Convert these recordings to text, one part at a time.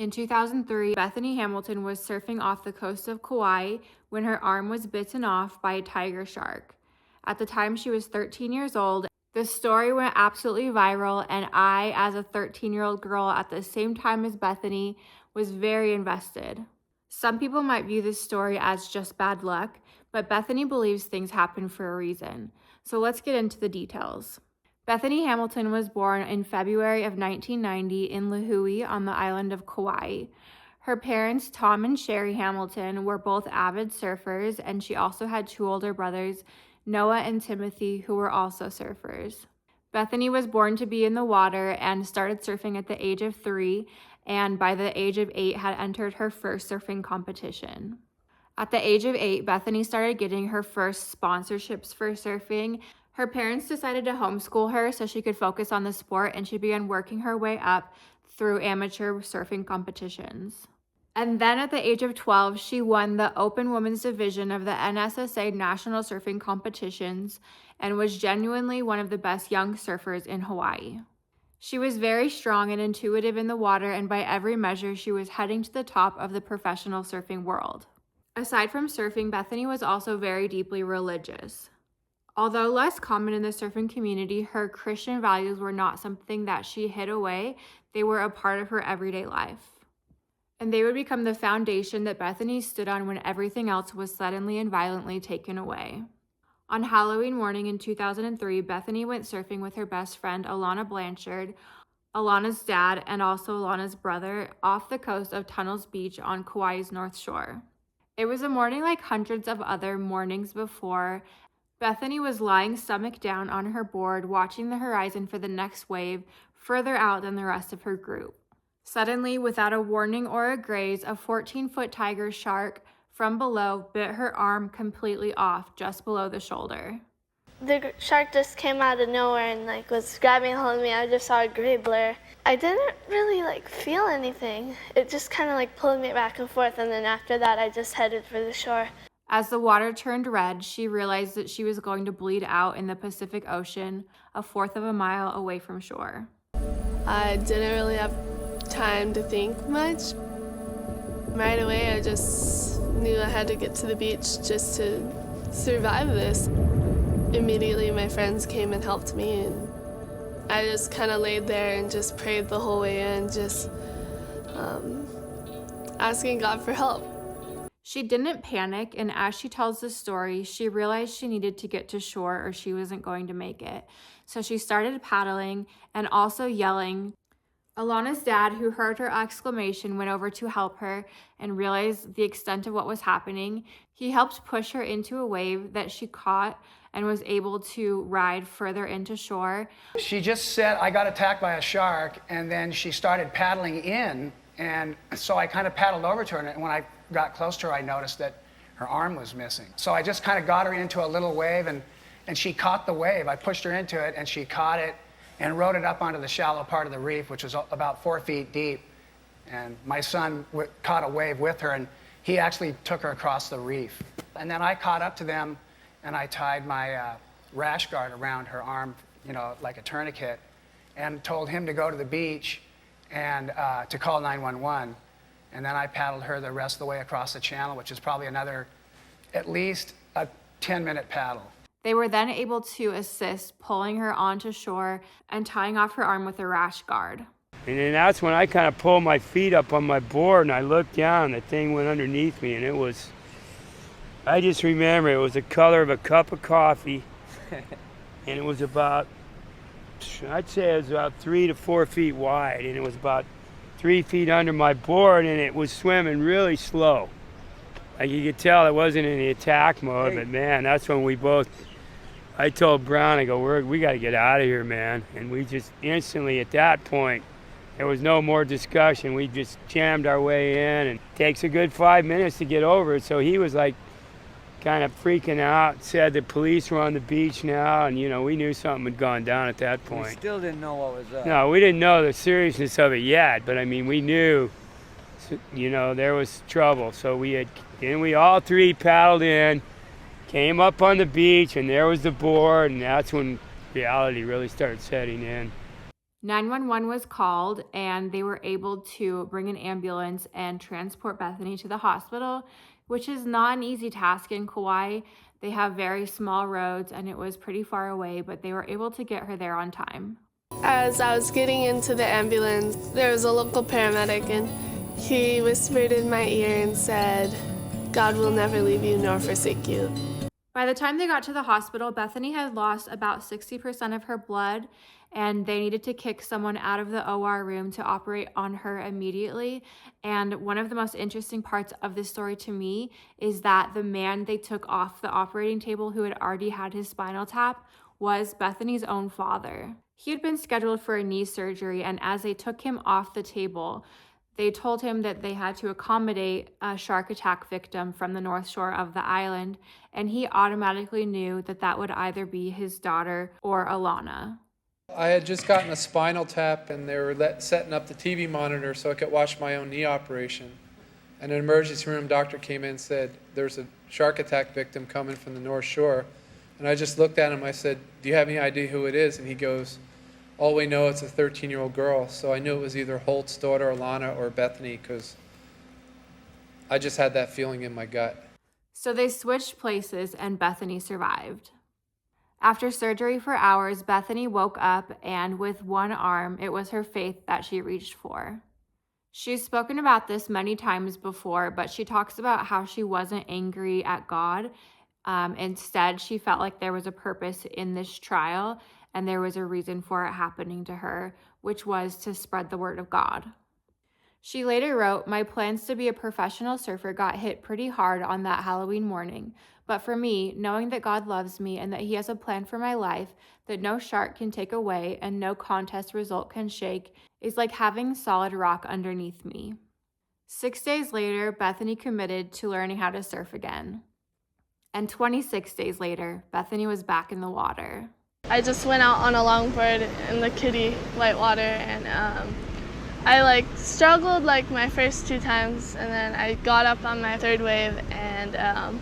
In 2003, Bethany Hamilton was surfing off the coast of Kauai when her arm was bitten off by a tiger shark. At the time, she was 13 years old. The story went absolutely viral, and I, as a 13-year-old girl at the same time as Bethany, was very invested. Some people might view this story as just bad luck, but Bethany believes things happen for a reason. So let's get into the details. Bethany Hamilton was born in February of 1990 in Lihue on the island of Kauai. Her parents, Tom and Sherry Hamilton, were both avid surfers, and she also had two older brothers, Noah and Timothy, who were also surfers. Bethany was born to be in the water and started surfing at the age of 3, and by the age of 8 had entered her first surfing competition. At the age of 8, Bethany started getting her first sponsorships for surfing. Her parents decided to homeschool her so she could focus on the sport, and she began working her way up through amateur surfing competitions. And then at the age of 12, she won the Open Women's Division of the NSSA National Surfing Competitions and was genuinely one of the best young surfers in Hawaii. She was very strong and intuitive in the water, and by every measure, she was heading to the top of the professional surfing world. Aside from surfing, Bethany was also very deeply religious. Although less common in the surfing community, her Christian values were not something that she hid away. They were a part of her everyday life. And they would become the foundation that Bethany stood on when everything else was suddenly and violently taken away. On Halloween morning in 2003, Bethany went surfing with her best friend, Alana Blanchard, Alana's dad, and also Alana's brother, off the coast of Tunnels Beach on Kauai's North Shore. It was a morning like hundreds of other mornings before. Bethany was lying stomach down on her board, watching the horizon for the next wave, further out than the rest of her group. Suddenly, without a warning or a graze, a 14-foot tiger shark from below bit her arm completely off just below the shoulder. The shark just came out of nowhere and was grabbing hold of me. I just saw a gray blur. I didn't really feel anything. It just kind of pulled me back and forth, and then after that I just headed for the shore. As the water turned red, she realized that she was going to bleed out in the Pacific Ocean, a fourth of a mile away from shore. I didn't really have time to think much. Right away, I just knew I had to get to the beach just to survive this. Immediately, my friends came and helped me, and I just kind of laid there and just prayed the whole way in, just asking God for help. She didn't panic, and as she tells the story, she realized she needed to get to shore or she wasn't going to make it. So she started paddling and also yelling. Alana's dad, who heard her exclamation, went over to help her and realized the extent of what was happening. He helped push her into a wave that she caught and was able to ride further into shore. She just said, I got attacked by a shark, and then she started paddling in, and so I kind of paddled over to her, and when I got close to her, I noticed that her arm was missing. So I just kind of got her into a little wave, and she caught the wave. I pushed her into it, and she caught it and rode it up onto the shallow part of the reef, which was about 4 feet deep. And my son caught a wave with her, and he actually took her across the reef. And then I caught up to them, and I tied my rash guard around her arm, like a tourniquet, and told him to go to the beach and to call 911. And then I paddled her the rest of the way across the channel, which is probably another, at least a 10-minute paddle. They were then able to assist pulling her onto shore and tying off her arm with a rash guard. And then that's when I kind of pulled my feet up on my board and I looked down, the thing went underneath me, and I just remember it was the color of a cup of coffee, and it was about, I'd say it was about 3 to 4 feet wide, and it was about 3 feet under my board, and it was swimming really slow. You could tell it wasn't in the attack mode, but man, that's when I told Brown, I go, we got to get out of here, man. And we just instantly, at that point, there was no more discussion. We just jammed our way in, and it takes a good 5 minutes to get over it. So he was kind of freaking out, said the police were on the beach now, and we knew something had gone down at that point. We still didn't know what was up. No, we didn't know the seriousness of it yet, but we knew, there was trouble. So we all three paddled in, came up on the beach, and there was the board, and that's when reality really started setting in. 911 was called, and they were able to bring an ambulance and transport Bethany to the hospital, which is not an easy task in Kauai. They have very small roads, and it was pretty far away, but they were able to get her there on time. As I was getting into the ambulance, there was a local paramedic, and he whispered in my ear and said, "God will never leave you nor forsake you." By the time they got to the hospital, Bethany had lost about 60% of her blood, and they needed to kick someone out of the OR room to operate on her immediately. And one of the most interesting parts of this story to me is that the man they took off the operating table, who had already had his spinal tap, was Bethany's own father. He had been scheduled for a knee surgery, and as they took him off the table, they told him that they had to accommodate a shark attack victim from the north shore of the island, and he automatically knew that that would either be his daughter or Alana. I had just gotten a spinal tap, and they were setting up the TV monitor so I could watch my own knee operation. And an emergency room doctor came in and said, "There's a shark attack victim coming from the North Shore." And I just looked at him, I said, "Do you have any idea who it is?" And he goes, "All we know, it's a 13-year-old girl." So I knew it was either Holt's daughter, Alana, or Bethany, because I just had that feeling in my gut. So they switched places, and Bethany survived. After surgery for hours, Bethany woke up, and with one arm, it was her faith that she reached for. She's spoken about this many times before, but she talks about how she wasn't angry at God. Instead, she felt like there was a purpose in this trial, and there was a reason for it happening to her, which was to spread the word of God. She later wrote, "My plans to be a professional surfer got hit pretty hard on that Halloween morning. But for me, knowing that God loves me and that He has a plan for my life that no shark can take away and no contest result can shake is like having solid rock underneath me." 6 days later, Bethany committed to learning how to surf again. And 26 days later, Bethany was back in the water. I just went out on a longboard in the kiddie whitewater, and I struggled my first 2 times, and then I got up on my 3rd wave and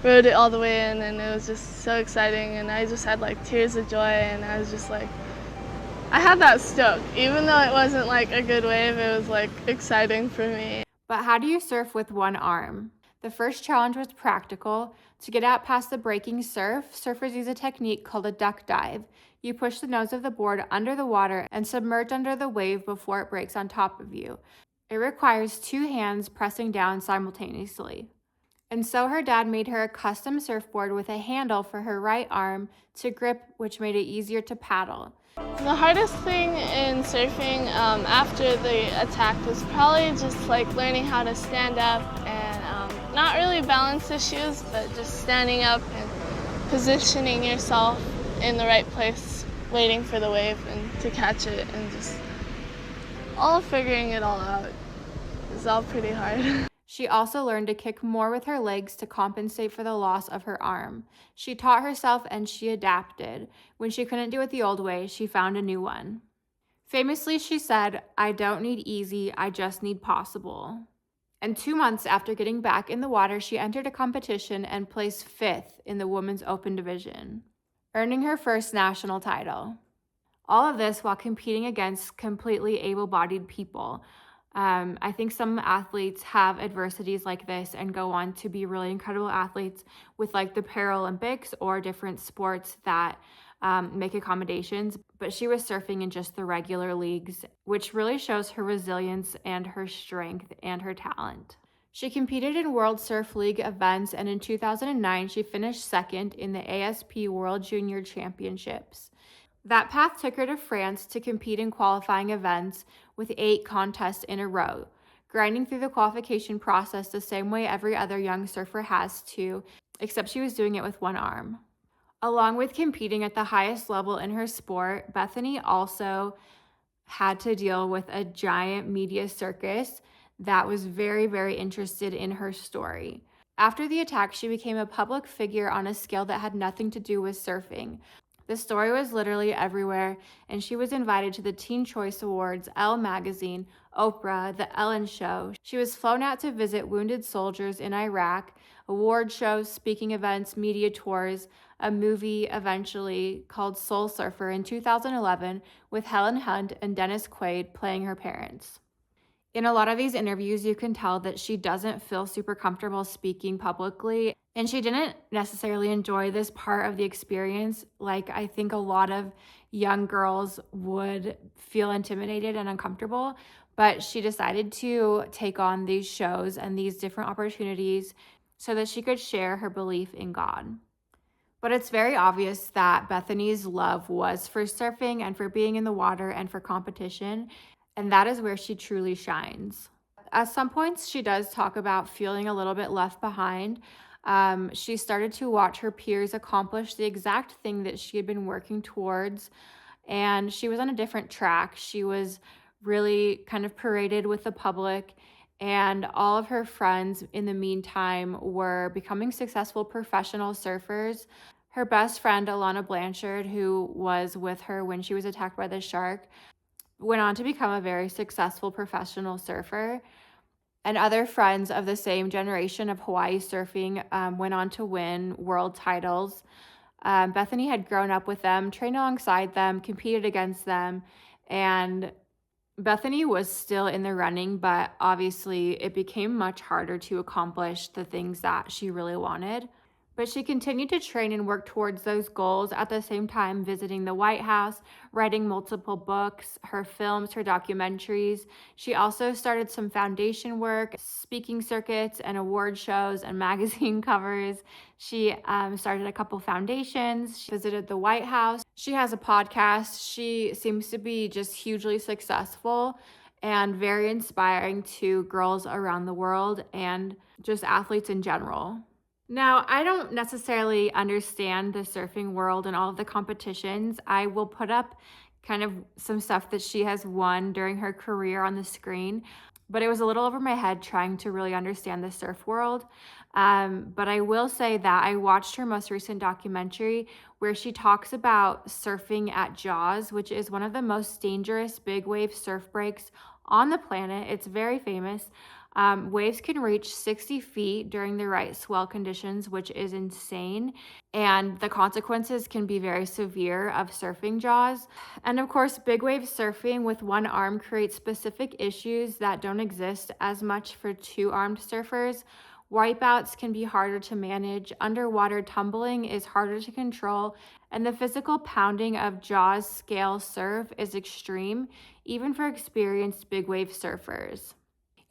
rode it all the way in, and it was just so exciting, and I just had tears of joy, and I was just I had that stoke. Even though it wasn't a good wave, it was exciting for me. But how do you surf with one arm? The first challenge was practical. To get out past the breaking surf, surfers use a technique called a duck dive. You push the nose of the board under the water and submerge under the wave before it breaks on top of you. It requires 2 hands pressing down simultaneously. And so her dad made her a custom surfboard with a handle for her right arm to grip, which made it easier to paddle. The hardest thing in surfing after the attack was probably just learning how to stand up and not really balance issues, but just standing up and positioning yourself in the right place, waiting for the wave and to catch it, and just all figuring it all out. It's all pretty hard. She also learned to kick more with her legs to compensate for the loss of her arm. She taught herself and she adapted. When she couldn't do it the old way, she found a new one. Famously, she said, "I don't need easy, I just need possible." And 2 months after getting back in the water, she entered a competition and placed 5th in the women's open division, earning her first national title. All of this while competing against completely able-bodied people. I think some athletes have adversities like this and go on to be really incredible athletes with the Paralympics or different sports that make accommodations. But she was surfing in just the regular leagues, which really shows her resilience and her strength and her talent. She competed in World Surf League events, and in 2009, she finished 2nd in the ASP World Junior Championships. That path took her to France to compete in qualifying events with 8 contests in a row, grinding through the qualification process the same way every other young surfer has to, except she was doing it with one arm. Along with competing at the highest level in her sport, Bethany also had to deal with a giant media circus that was very, very interested in her story. After the attack, she became a public figure on a scale that had nothing to do with surfing. The story was literally everywhere, and she was invited to the Teen Choice Awards, Elle Magazine, Oprah, The Ellen Show. She was flown out to visit wounded soldiers in Iraq, award shows, speaking events, media tours, a movie eventually called Soul Surfer in 2011 with Helen Hunt and Dennis Quaid playing her parents. In a lot of these interviews, you can tell that she doesn't feel super comfortable speaking publicly, and she didn't necessarily enjoy this part of the experience. Like, I think a lot of young girls would feel intimidated and uncomfortable, but she decided to take on these shows and these different opportunities so that she could share her belief in God. But it's very obvious that Bethany's love was for surfing and for being in the water and for competition, and that is where she truly shines. At some points, she does talk about feeling a little bit left behind. She started to watch her peers accomplish the exact thing that she had been working towards, and she was on a different track. She was really kind of paraded with the public, and all of her friends in the meantime were becoming successful professional surfers. Her best friend, Alana Blanchard, who was with her when she was attacked by the shark, went on to become a very successful professional surfer. And other friends of the same generation of Hawaii surfing went on to win world titles. Bethany had grown up with them, trained alongside them, competed against them, and Bethany was still in the running, but obviously it became much harder to accomplish the things that she really wanted. But she continued to train and work towards those goals at the same time, visiting the White House, writing multiple books, her films, her documentaries. She also started some foundation work, speaking circuits and award shows and magazine covers. She started a couple foundations. She visited the White House. She has a podcast. She seems to be just hugely successful and very inspiring to girls around the world and just athletes in general. Now, I don't necessarily understand the surfing world and all of the competitions. I will put up kind of some stuff that she has won during her career on the screen, but it was a little over my head trying to really understand the surf world. But I will say that I watched her most recent documentary where she talks about surfing at Jaws, which is one of the most dangerous big wave surf breaks on the planet. It's very famous. Waves can reach 60 feet during the right swell conditions, which is insane. And the consequences can be very severe of surfing Jaws. And of course, big wave surfing with one arm creates specific issues that don't exist as much for two-armed surfers. Wipeouts can be harder to manage, underwater tumbling is harder to control, and the physical pounding of Jaws scale surf is extreme, even for experienced big wave surfers.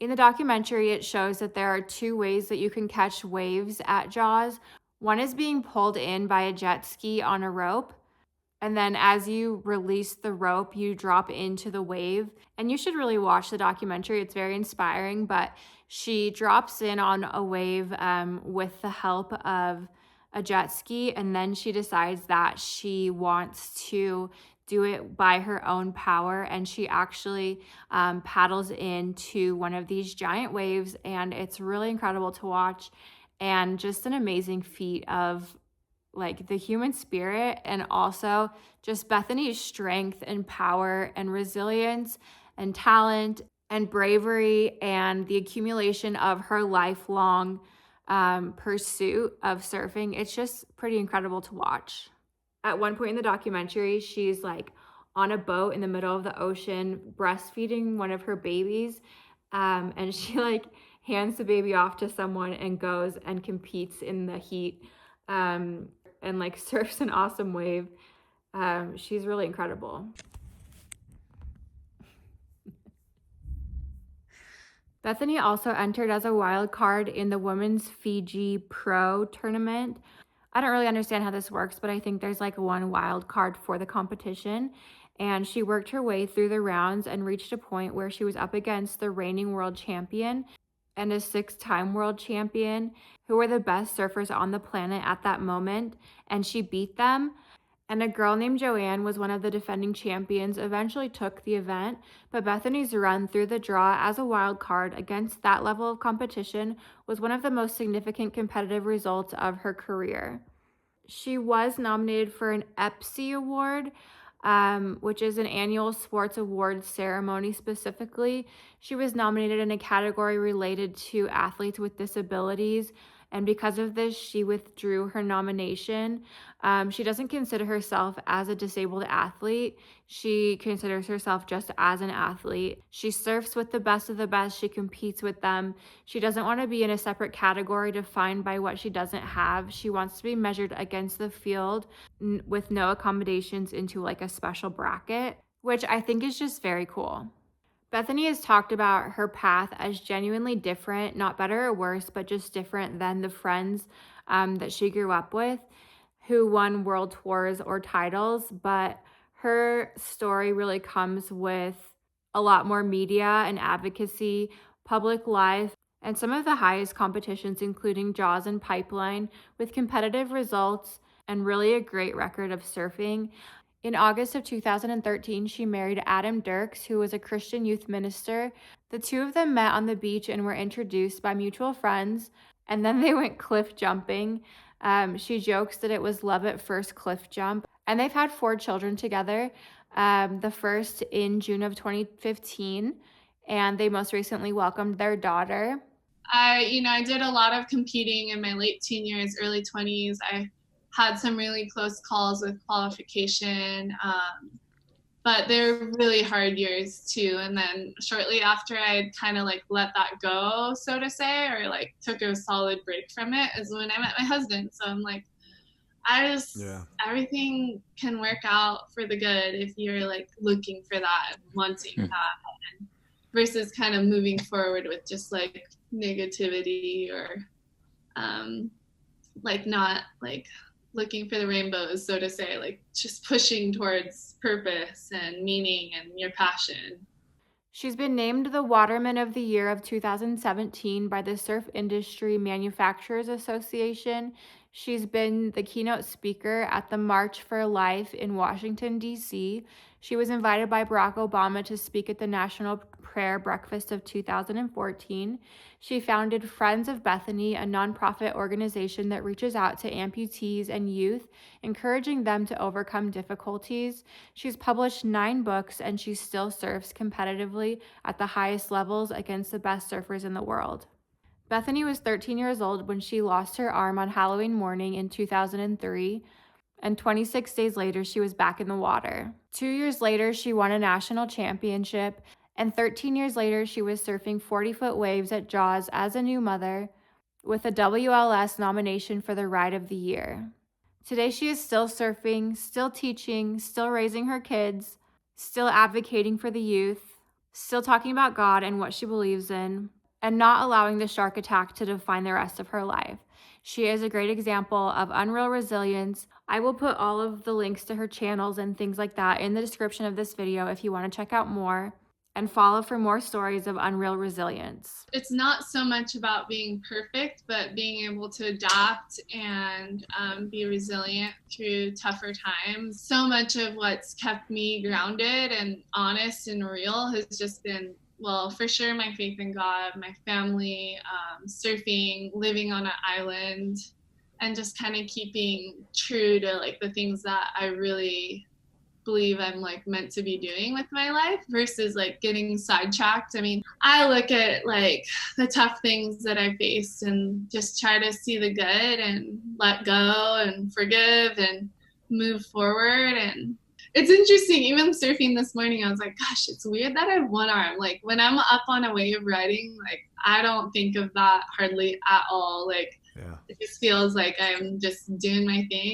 In the documentary, it shows that there are two ways that you can catch waves at Jaws. One is being pulled in by a jet ski on a rope, and then as you release the rope, you drop into the wave. And you should really watch the documentary. It's very inspiring, but she drops in on a wave with the help of a jet ski, and then she decides that she wants to do it by her own power, and she actually paddles into one of these giant waves, and it's really incredible to watch and just an amazing feat of like the human spirit, and also just Bethany's strength and power and resilience and talent and bravery and the accumulation of her lifelong pursuit of surfing. It's just pretty incredible to watch. At one point in the documentary, she's like on a boat in the middle of the ocean breastfeeding one of her babies, and she like hands the baby off to someone and goes and competes in the heat and like surfs an awesome wave. She's really incredible. Bethany also entered as a wild card in the Women's Fiji Pro tournament. I don't really understand how this works, but I think there's like one wild card for the competition. And she worked her way through the rounds and reached a point where she was up against the reigning world champion and a 6-time world champion who were the best surfers on the planet at that moment. And she beat them. And a girl named Joanne was one of the defending champions, eventually took the event, but Bethany's run through the draw as a wild card against that level of competition was one of the most significant competitive results of her career. She was nominated for an EPSI award, which is an annual sports awards ceremony specifically. She was nominated in a category related to athletes with disabilities, and because of this, she withdrew her nomination. She doesn't consider herself as a disabled athlete. She considers herself just as an athlete. She surfs with the best of the best. She competes with them. She doesn't want to be in a separate category defined by what she doesn't have. She wants to be measured against the field with no accommodations into like a special bracket, which I think is just very cool. Bethany has talked about her path as genuinely different, not better or worse, but just different than the friends that she grew up with who won world tours or titles. But her story really comes with a lot more media and advocacy, public life, and some of the highest competitions, including Jaws and Pipeline, with competitive results and really a great record of surfing. In August of 2013, she married Adam Dirks, who was a Christian youth minister. The two of them met on the beach and were introduced by mutual friends, and then they went cliff jumping. She jokes that it was love at first cliff jump, and they've had 4 children together. The first in June of 2015, and they most recently welcomed their daughter. I did a lot of competing in my late teen years, early 20s. I had some really close calls with qualification, but they're really hard years too. And then shortly after I kind of like let that go, so to say, or like took a solid break from it, is when I met my husband. So I'm like, everything can work out for the good if you're like looking for that and wanting that, and versus kind of moving forward with just like negativity or like not like looking for the rainbows, so to say, like just pushing towards purpose and meaning and your passion. She's been named the Waterman of the Year of 2017 by the Surf Industry Manufacturers Association. She's been the keynote speaker at the March for Life in Washington, D.C. She was invited by Barack Obama to speak at the National Prayer Breakfast of 2014. She founded Friends of Bethany, a nonprofit organization that reaches out to amputees and youth, encouraging them to overcome difficulties. She's published 9 books, and she still surfs competitively at the highest levels against the best surfers in the world. Bethany was 13 years old when she lost her arm on Halloween morning in 2003, and 26 days later, she was back in the water. 2 years later, she won a national championship, and 13 years later, she was surfing 40-foot waves at Jaws as a new mother with a WLS nomination for the Ride of the Year. Today, she is still surfing, still teaching, still raising her kids, still advocating for the youth, still talking about God and what she believes in, and not allowing the shark attack to define the rest of her life. She is a great example of unreal resilience. I will put all of the links to her channels and things like that in the description of this video if you want to check out more and follow for more stories of unreal resilience. It's not so much about being perfect, but being able to adapt and be resilient through tougher times. So much of what's kept me grounded and honest and real has just been, well, for sure, my faith in God, my family, surfing, living on an island, and just kind of keeping true to like the things that I really believe I'm like meant to be doing with my life versus like getting sidetracked. I mean, I look at like the tough things that I faced and just try to see the good and let go and forgive and move forward. And it's interesting, even surfing this morning, I was like, gosh, it's weird that I have one arm. Like when I'm up on a wave riding, like I don't think of that hardly at all. Like it just feels like I'm just doing my thing.